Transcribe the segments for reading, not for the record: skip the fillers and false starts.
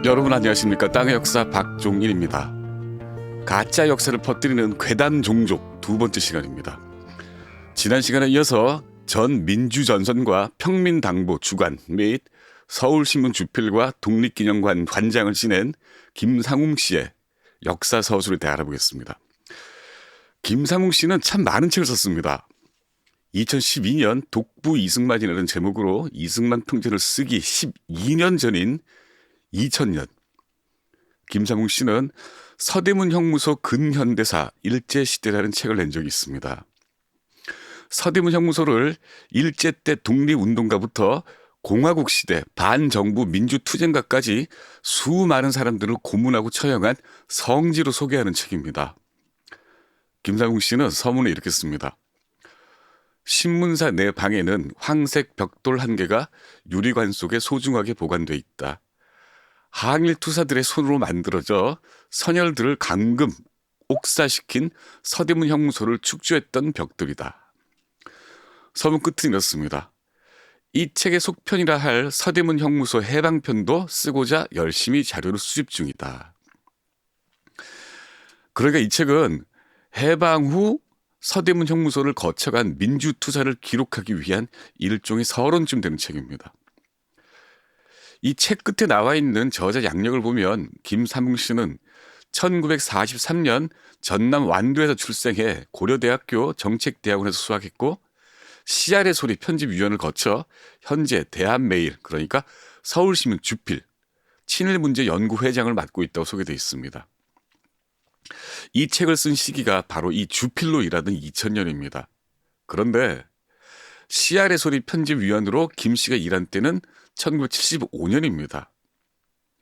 여러분 안녕하십니까? 땅의 역사 박종일입니다. 가짜 역사를 퍼뜨리는 괴담 종족 두 번째 시간입니다. 지난 시간에 이어서 전 민주전선과 평민당보 주관 및 서울신문 주필과 독립기념관 관장을 지낸 김상웅 씨의 역사 서술에 대해 알아보겠습니다. 김상웅 씨는 참 많은 책을 썼습니다. 2012년 독부 이승만이라는 제목으로 이승만 평전을 쓰기 12년 전인 2000년 김상웅 씨는 서대문 형무소 근현대사 일제시대라는 책을 낸 적이 있습니다. 서대문 형무소를 일제 때 독립운동가부터 공화국 시대 반정부 민주투쟁가까지 수많은 사람들을 고문하고 처형한 성지로 소개하는 책입니다. 김상웅 씨는 서문에 이렇게 씁니다. 신문사 내 방에는 황색 벽돌 한 개가 유리관 속에 소중하게 보관돼 있다. 항일 투사들의 손으로 만들어져 선열들을 감금, 옥사시킨 서대문 형무소를 축조했던 벽돌이다. 서문 끝은 이렇습니다. 이 책의 속편이라 할 서대문 형무소 해방편도 쓰고자 열심히 자료를 수집 중이다. 그러니까 이 책은 해방 후 서대문 형무소를 거쳐간 민주투사를 기록하기 위한 일종의 서론쯤 되는 책입니다. 이 책 끝에 나와 있는 저자 양력을 보면 김삼웅 씨는 1943년 전남 완도에서 출생해 고려대학교 정책대학원에서 수학했고 CR의 소리 편집위원을 거쳐 현재 대한매일 그러니까 서울신문 주필 친일문제연구회장을 맡고 있다고 소개되어 있습니다. 이 책을 쓴 시기가 바로 이 주필로 일하던 2000년입니다. 그런데 CR의 소리 편집위원으로 김 씨가 일한 때는 1975년입니다.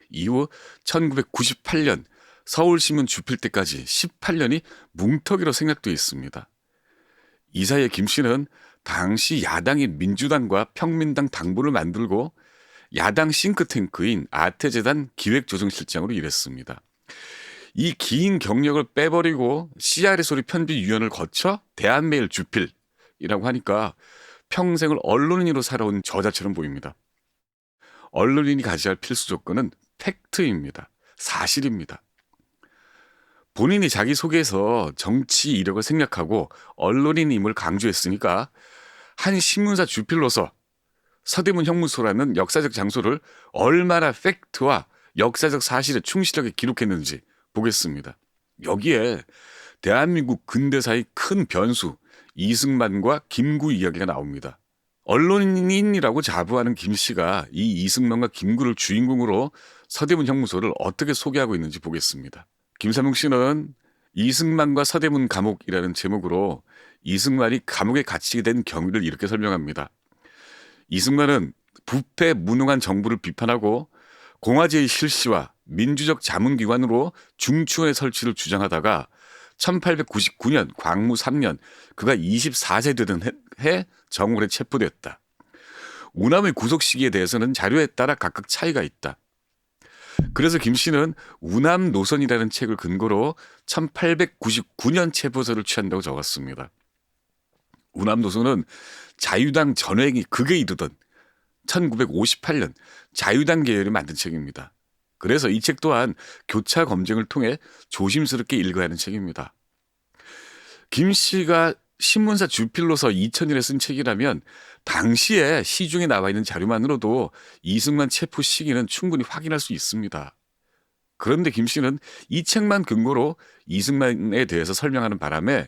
이후 1998년 서울신문 주필 때까지 18년이 뭉터기로 생략되어 있습니다. 이 사이에 김 씨는 당시 야당인 민주당과 평민당 당부를 만들고 야당 싱크탱크인 아태재단 기획조정실장으로 일했습니다. 이 긴 경력을 빼버리고 CR의 소리 편집위원을 거쳐 대한매일 주필이라고 하니까 평생을 언론인으로 살아온 저자처럼 보입니다. 언론인이 가져야 할 필수 조건은 팩트입니다. 사실입니다. 본인이 자기소개에서 정치 이력을 생략하고 언론인임을 강조했으니까 한 신문사 주필로서 서대문 형무소라는 역사적 장소를 얼마나 팩트와 역사적 사실에 충실하게 기록했는지 보겠습니다. 여기에 대한민국 근대사의 큰 변수 이승만과 김구 이야기가 나옵니다. 언론인이라고 자부하는 김 씨가 이 이승만과 김구를 주인공으로 서대문 형무소를 어떻게 소개하고 있는지 보겠습니다. 김삼웅 씨는 이승만과 서대문 감옥이라는 제목으로 이승만이 감옥에 갇히게 된 경위를 이렇게 설명합니다. 이승만은 부패 무능한 정부를 비판하고 공화제의 실시와 민주적 자문기관으로 중추원의 설치를 주장하다가 1899년 광무 3년 그가 24세 되던 해 정월에 체포됐다. 우남의 구속 시기에 대해서는 자료에 따라 각각 차이가 있다. 그래서 김 씨는 우남 노선이라는 책을 근거로 1899년 체포서를 취한다고 적었습니다. 우남 노선은 자유당 전횡이 극에 이르던 1958년 자유당 계열이 만든 책입니다. 그래서 이 책 또한 교차 검증을 통해 조심스럽게 읽어야 하는 책입니다. 김 씨가 신문사 주필로서 2000년에 쓴 책이라면 당시에 시중에 나와 있는 자료만으로도 이승만 체포 시기는 충분히 확인할 수 있습니다. 그런데 김 씨는 이 책만 근거로 이승만에 대해서 설명하는 바람에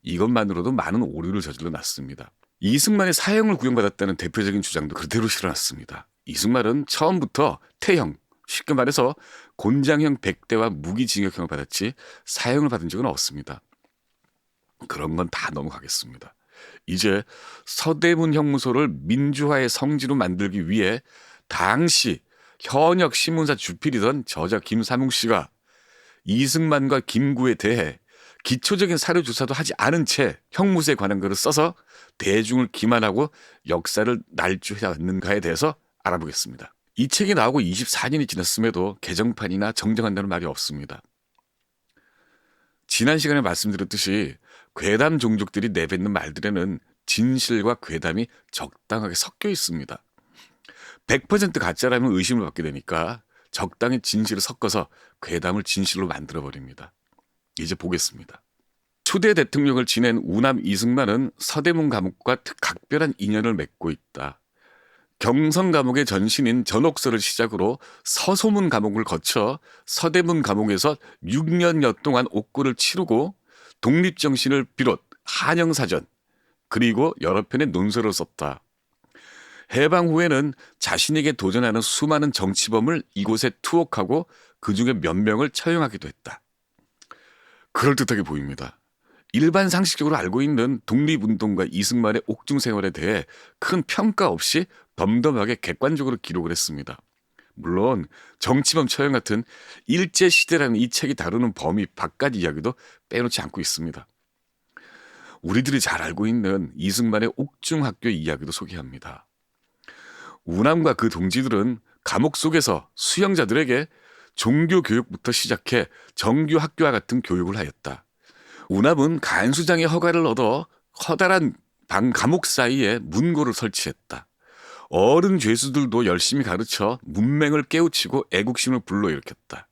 이것만으로도 많은 오류를 저질러 놨습니다. 이승만의 사형을 구형받았다는 대표적인 주장도 그대로 실어놨습니다. 이승만은 처음부터 태형, 쉽게 말해서 곤장형 100대와 무기징역형을 받았지 사형을 받은 적은 없습니다. 그런 건 다 넘어가겠습니다. 이제 서대문 형무소를 민주화의 성지로 만들기 위해 당시 현역 신문사 주필이던 저자 김삼웅 씨가 이승만과 김구에 대해 기초적인 사료 조사도 하지 않은 채 형무소에 관한 글을 써서 대중을 기만하고 역사를 날조해 왔는가에 대해서 알아보겠습니다. 이 책이 나오고 24년이 지났음에도 개정판이나 정정한다는 말이 없습니다. 지난 시간에 말씀드렸듯이 괴담 종족들이 내뱉는 말들에는 진실과 괴담이 적당하게 섞여 있습니다. 100% 가짜라면 의심을 받게 되니까 적당히 진실을 섞어서 괴담을 진실로 만들어버립니다. 이제 보겠습니다. 초대 대통령을 지낸 우남 이승만은 서대문 감옥과 각별한 인연을 맺고 있다. 경성 감옥의 전신인 전옥서를 시작으로 서소문 감옥을 거쳐 서대문 감옥에서 6년여 동안 옥고를 치르고 독립정신을 비롯 한영사전 그리고 여러 편의 논설을 썼다. 해방 후에는 자신에게 도전하는 수많은 정치범을 이곳에 투옥하고 그중에 몇 명을 처형하기도 했다. 그럴듯하게 보입니다. 일반 상식적으로 알고 있는 독립운동가 이승만의 옥중 생활에 대해 큰 평가 없이 덤덤하게 객관적으로 기록을 했습니다. 물론 정치범 처형 같은 일제시대라는 이 책이 다루는 범위 바깥 이야기도 빼놓지 않고 있습니다. 우리들이 잘 알고 있는 이승만의 옥중학교 이야기도 소개합니다. 우남과 그 동지들은 감옥 속에서 수용자들에게 종교교육부터 시작해 정규학교와 같은 교육을 하였다. 우남은 간수장의 허가를 얻어 커다란 감옥 사이에 문고를 설치했다. 어른 죄수들도 열심히 가르쳐 문맹을 깨우치고 애국심을 불러일으켰다.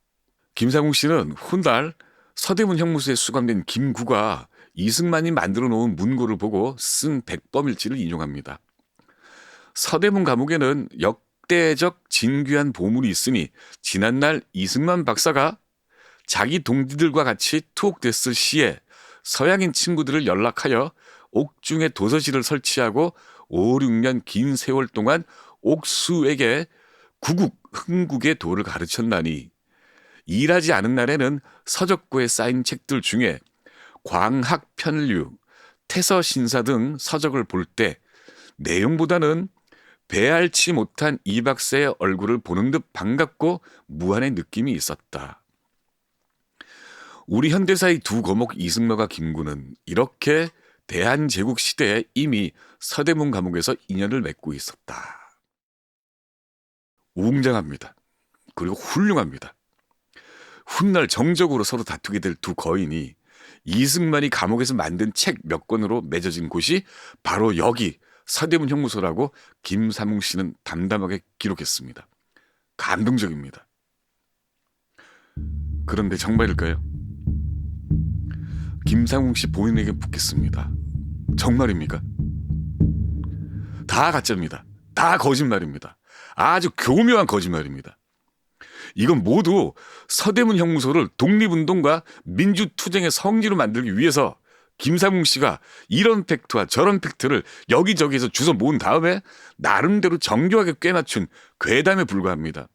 김상욱 씨는 훗날 서대문 형무소에 수감된 김구가 이승만이 만들어 놓은 문고를 보고 쓴 백범일지를 인용합니다. 서대문 감옥에는 역대적 진귀한 보물이 있으니 지난날 이승만 박사가 자기 동지들과 같이 투옥됐을 시에 서양인 친구들을 연락하여 옥중에 도서실을 설치하고 5, 6년 긴 세월 동안 옥수에게 구국, 흥국의 도를 가르쳤나니 일하지 않은 날에는 서적고에 쌓인 책들 중에 광학편류, 태서신사 등 서적을 볼 때 내용보다는 배알지 못한 이 박사의 얼굴을 보는 듯 반갑고 무한의 느낌이 있었다. 우리 현대사의 두 거목 이승만과 김구는 이렇게 대한제국 시대에 이미 서대문 감옥에서 인연을 맺고 있었다. 웅장합니다. 그리고 훌륭합니다. 훗날 정적으로 서로 다투게 될 두 거인이 이승만이 감옥에서 만든 책 몇 권으로 맺어진 곳이 바로 여기 서대문 형무소라고 김삼웅 씨는 담담하게 기록했습니다. 감동적입니다. 그런데 정말일까요? 김상웅 씨 본인에게 묻겠습니다. 정말입니까? 다 가짜입니다. 다 거짓말입니다. 아주 교묘한 거짓말입니다. 이건 모두 서대문 형무소를 독립운동과 민주투쟁의 성지로 만들기 위해서 김삼웅 씨가 이런 팩트와 저런 팩트를 여기저기에서 주워 모은 다음에 나름대로 정교하게 꿰맞춘 괴담에 불과합니다.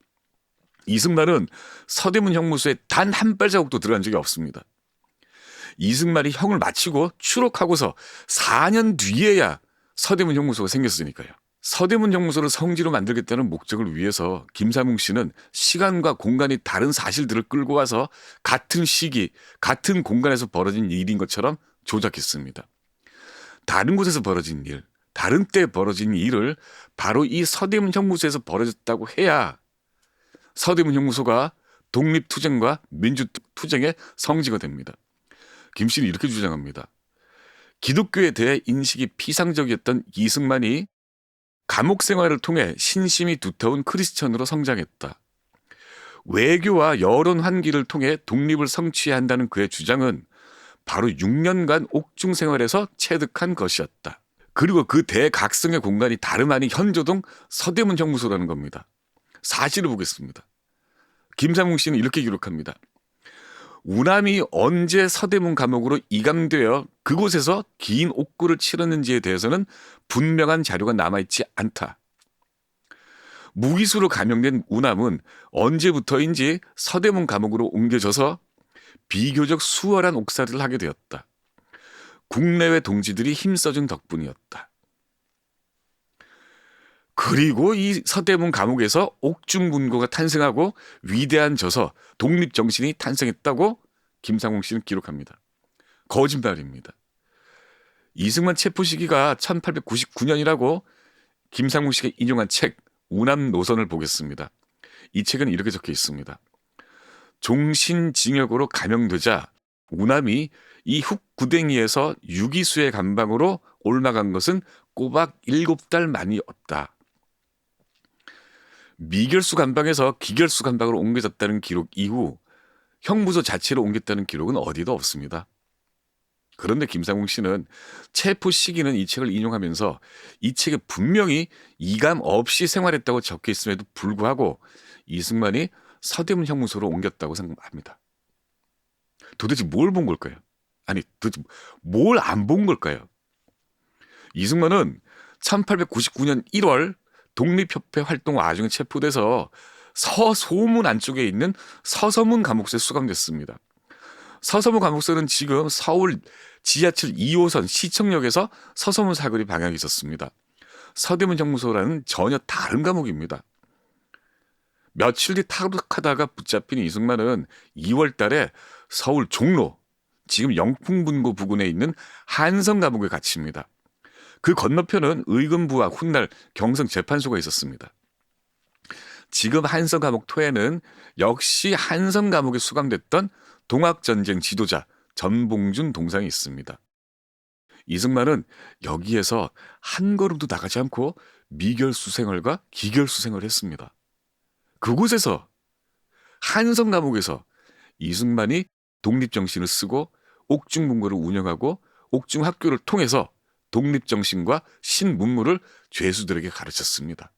이승만은 서대문 형무소에 단 한 발자국도 들어간 적이 없습니다. 이승만이 형을 마치고 추록하고서 4년 뒤에야 서대문 형무소가 생겼으니까요. 서대문 형무소를 성지로 만들겠다는 목적을 위해서 김삼웅 씨는 시간과 공간이 다른 사실들을 끌고 와서 같은 시기, 같은 공간에서 벌어진 일인 것처럼 조작했습니다. 다른 곳에서 벌어진 일, 다른 때 벌어진 일을 바로 이 서대문 형무소에서 벌어졌다고 해야 서대문 형무소가 독립투쟁과 민주투쟁의 성지가 됩니다. 김 씨는 이렇게 주장합니다. 기독교에 대해 인식이 피상적이었던 이승만이 감옥 생활을 통해 신심이 두터운 크리스천으로 성장했다. 외교와 여론 환기를 통해 독립을 성취해야 한다는 그의 주장은 바로 6년간 옥중 생활에서 체득한 것이었다. 그리고 그 대각성의 공간이 다름 아닌 현조동 서대문 형무소라는 겁니다. 사실을 보겠습니다. 김삼웅 씨는 이렇게 기록합니다. 우남이 언제 서대문 감옥으로 이감되어 그곳에서 긴 옥고를 치렀는지에 대해서는 분명한 자료가 남아있지 않다. 무기수로 감형된 우남은 언제부터인지 서대문 감옥으로 옮겨져서 비교적 수월한 옥살이를 하게 되었다. 국내외 동지들이 힘써준 덕분이었다. 그리고 이 서대문 감옥에서 옥중문고가 탄생하고 위대한 저서 독립정신이 탄생했다고 김상웅 씨는 기록합니다. 거짓말입니다. 이승만 체포 시기가 1899년이라고 김상웅 씨가 인용한 책 우남 노선을 보겠습니다. 이 책은 이렇게 적혀 있습니다. 종신징역으로 감형되자 우남이 이 훅구댕이에서 유기수의 감방으로 올라간 것은 꼬박 7달 만이었다. 미결수 감방에서 기결수 감방으로 옮겨졌다는 기록 이후 형무소 자체로 옮겼다는 기록은 어디도 없습니다. 그런데 김상웅 씨는 체포 시기는 이 책을 인용하면서 이 책에 분명히 이감 없이 생활했다고 적혀 있음에도 불구하고 이승만이 서대문 형무소로 옮겼다고 생각합니다. 도대체 뭘 본 걸까요? 아니, 도대체 뭘 안 본 걸까요? 이승만은 1899년 1월 독립협회 활동 와중에 체포돼서 서소문 안쪽에 있는 서서문 감옥소에 수감됐습니다. 서서문 감옥소는 지금 서울 지하철 2호선 시청역에서 서서문 사거리 방향에 있었습니다. 서대문 형무소라는 전혀 다른 감옥입니다. 며칠 뒤 탈옥하다가 붙잡힌 이승만은 2월 달에 서울 종로, 지금 영풍분고 부근에 있는 한성 감옥에 갇힙니다. 그 건너편은 의금부와 훗날 경성재판소가 있었습니다. 지금 한성 감옥 토에는 역시 한성 감옥에 수감됐던 동학전쟁 지도자 전봉준 동상이 있습니다. 이승만은 여기에서 한 걸음도 나가지 않고 미결수 생활과 기결수 생활을 했습니다. 그곳에서 한성 감옥에서 이승만이 독립정신을 쓰고 옥중문고를 운영하고 옥중학교를 통해서 독립정신과 신문물을 죄수들에게 가르쳤습니다.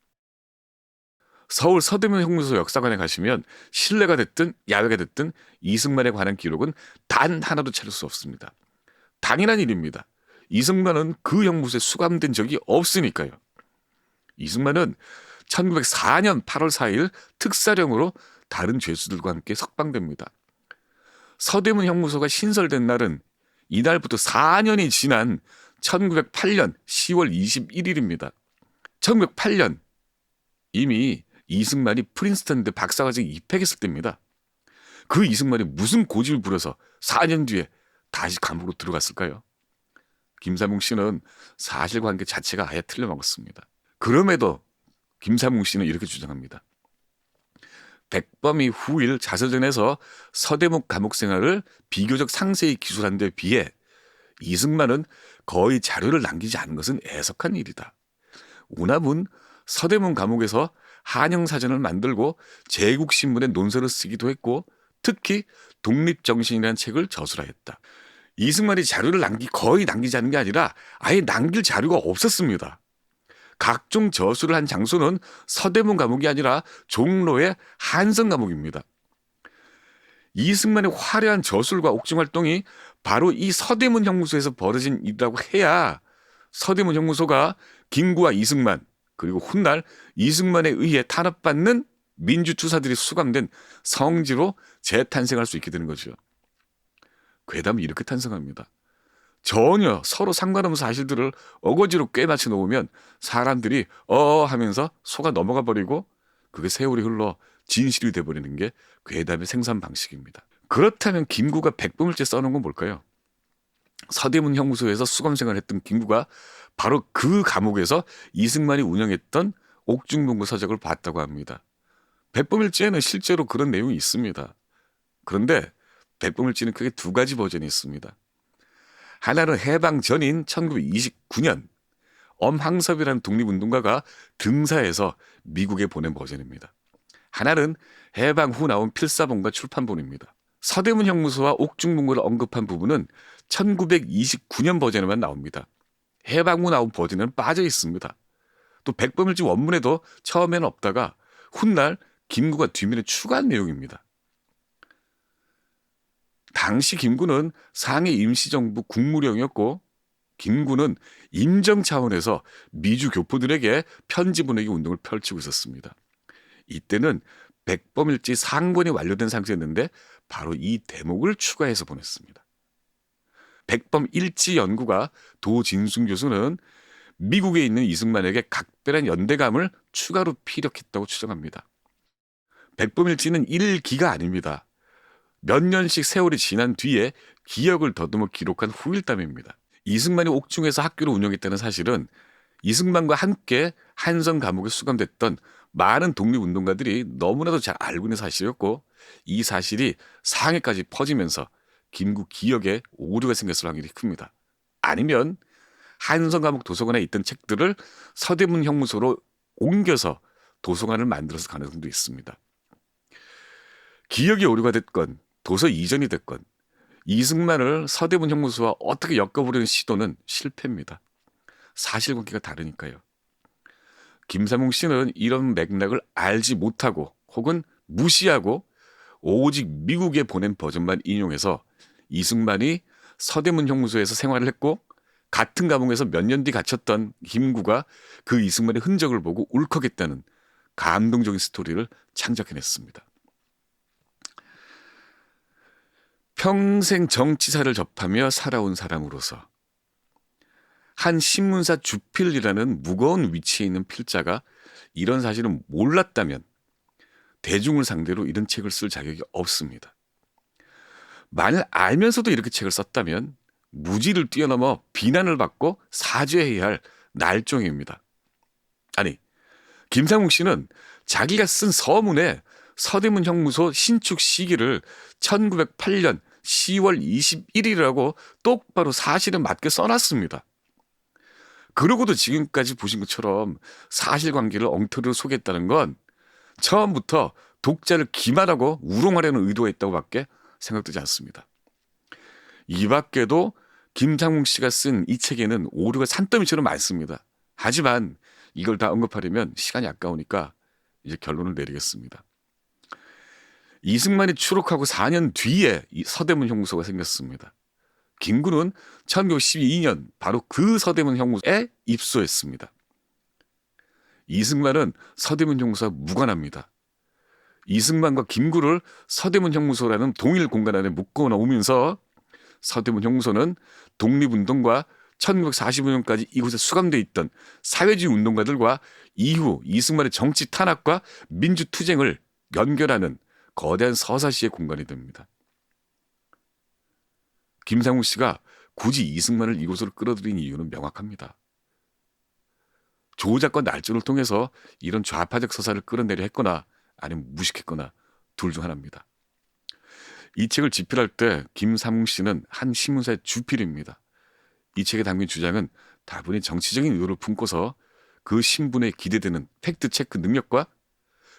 서울 서대문 형무소 역사관에 가시면 실내가 됐든 야외가 됐든 이승만에 관한 기록은 단 하나도 찾을 수 없습니다. 당연한 일입니다. 이승만은 그 형무소에 수감된 적이 없으니까요. 이승만은 1904년 8월 4일 특사령으로 다른 죄수들과 함께 석방됩니다. 서대문 형무소가 신설된 날은 이날부터 4년이 지난 1908년 10월 21일입니다. 1908년 이미 이승만이 프린스턴대 박사과정 입학했을 때입니다. 그 이승만이 무슨 고집을 부려서 4년 뒤에 다시 감옥으로 들어갔을까요? 김삼웅 씨는 사실관계 자체가 아예 틀려먹었습니다. 그럼에도 김삼웅 씨는 이렇게 주장합니다. 백범이 후일 자서전에서 서대문 감옥 생활을 비교적 상세히 기술한 데 비해 이승만은 거의 자료를 남기지 않은 것은 애석한 일이다. 오남은 서대문 감옥에서 한영사전을 만들고 제국신문에 논설을 쓰기도 했고 특히 독립정신이라는 책을 저술하였다. 이승만이 자료를 거의 남기지 않은 게 아니라 아예 남길 자료가 없었습니다. 각종 저술을 한 장소는 서대문 감옥이 아니라 종로의 한성 감옥입니다. 이승만의 화려한 저술과 옥중활동이 바로 이 서대문 형무소에서 벌어진 일이라고 해야 서대문 형무소가 김구와 이승만 그리고 훗날 이승만에 의해 탄압받는 민주투사들이 수감된 성지로 재탄생할 수 있게 되는 거죠. 괴담이 이렇게 탄생합니다. 전혀 서로 상관없는 사실들을 어거지로 꿰맞춰 놓으면 사람들이 하면서 속아 넘어가 버리고 그게 세월이 흘러 진실이 돼버리는 게 괴담의 생산 방식입니다. 그렇다면 김구가 백범일제 써놓은 건 뭘까요? 서대문 형무소에서 수감 생활했던 김구가 바로 그 감옥에서 이승만이 운영했던 옥중문고 서적을 봤다고 합니다. 백범일지에는 실제로 그런 내용이 있습니다. 그런데 백범일지는 크게 두 가지 버전이 있습니다. 하나는 해방 전인 1929년 엄항섭이라는 독립운동가가 등사해서 미국에 보낸 버전입니다. 하나는 해방 후 나온 필사본과 출판본입니다. 서대문 형무소와 옥중문고를 언급한 부분은 1929년 버전에만 나옵니다. 해방 후 나온 버전은 빠져 있습니다. 또 백범일지 원문에도 처음에는 없다가 훗날 김구가 뒤면에 추가한 내용입니다. 당시 김구는 상해 임시정부 국무령이었고 김구는 임정 차원에서 미주 교포들에게 편지 보내기 운동을 펼치고 있었습니다. 이때는 백범일지 상본이 완료된 상태였는데 바로 이 대목을 추가해서 보냈습니다. 백범일지 연구가 도진순 교수는 미국에 있는 이승만에게 각별한 연대감을 추가로 피력했다고 추정합니다. 백범일지는 1기가 아닙니다. 몇 년씩 세월이 지난 뒤에 기억을 더듬어 기록한 후일담입니다. 이승만이 옥중에서 학교를 운영했다는 사실은 이승만과 함께 한성 감옥에 수감됐던 많은 독립운동가들이 너무나도 잘 알고 있는 사실이었고 이 사실이 상해까지 퍼지면서 김구 기억에 오류가 생겼을 확률이 큽니다. 아니면 한성 감옥 도서관에 있던 책들을 서대문 형무소로 옮겨서 도서관을 만들어서 가능성도 있습니다. 기억이 오류가 됐건 도서 이전이 됐건 이승만을 서대문 형무소와 어떻게 엮어보려는 시도는 실패입니다. 사실관계가 다르니까요. 김삼웅 씨는 이런 맥락을 알지 못하고 혹은 무시하고 오직 미국에 보낸 버전만 인용해서 이승만이 서대문 형무소에서 생활을 했고 같은 감옥에서 몇 년 뒤 갇혔던 김구가 그 이승만의 흔적을 보고 울컥했다는 감동적인 스토리를 창작해냈습니다. 평생 정치사를 접하며 살아온 사람으로서 한 신문사 주필이라는 무거운 위치에 있는 필자가 이런 사실을 몰랐다면 대중을 상대로 이런 책을 쓸 자격이 없습니다. 만일 알면서도 이렇게 책을 썼다면 무지를 뛰어넘어 비난을 받고 사죄해야 할 날종입니다. 아니, 김상욱 씨는 자기가 쓴 서문에 서대문 형무소 신축 시기를 1908년 10월 21일이라고 똑바로 사실에 맞게 써놨습니다. 그러고도 지금까지 보신 것처럼 사실관계를 엉터리로 소개했다는 건 처음부터 독자를 기만하고 우롱하려는 의도가 있다고 밖에 생각되지 않습니다. 이 밖에도 김상웅 씨가 쓴 이 책에는 오류가 산더미처럼 많습니다. 하지만 이걸 다 언급하려면 시간이 아까우니까 이제 결론을 내리겠습니다. 이승만이 추록하고 4년 뒤에 이 서대문 형무소가 생겼습니다. 김구는 1912년 바로 그 서대문 형무소에 입소했습니다. 이승만은 서대문 형무소와 무관합니다. 이승만과 김구를 서대문 형무소라는 동일 공간 안에 묶어 놓으면서 서대문 형무소는 독립운동과 1945년까지 이곳에 수감돼 있던 사회주의 운동가들과 이후 이승만의 정치 탄압과 민주투쟁을 연결하는 거대한 서사시의 공간이 됩니다. 김상욱 씨가 굳이 이승만을 이곳으로 끌어들인 이유는 명확합니다. 조작과 날조를 통해서 이런 좌파적 서사를 끌어내려 했거나 아니면 무식했거나 둘 중 하나입니다. 이 책을 집필할 때 김삼웅 씨는 한 신문사의 주필입니다. 이 책에 담긴 주장은 다분히 정치적인 의도를 품고서 그 신분에 기대되는 팩트체크 능력과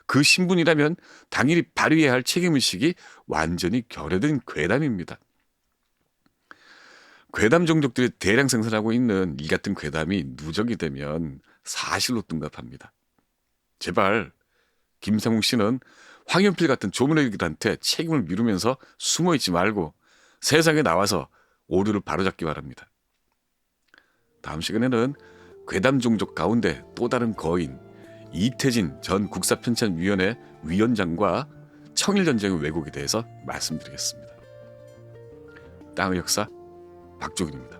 그 신분이라면 당연히 발휘해야 할 책임의식이 완전히 결여된 괴담입니다. 괴담 종족들이 대량 생산하고 있는 이 같은 괴담이 누적이 되면 사실로 둔갑합니다. 제발 김상욱 씨는 황현필 같은 조문회들한테 책임을 미루면서 숨어있지 말고 세상에 나와서 오류를 바로잡기 바랍니다. 다음 시간에는 괴담 종족 가운데 또 다른 거인 이태진 전 국사편찬위원회 위원장과 청일전쟁의 왜곡에 대해서 말씀드리겠습니다. 땅의 역사 박종인입니다.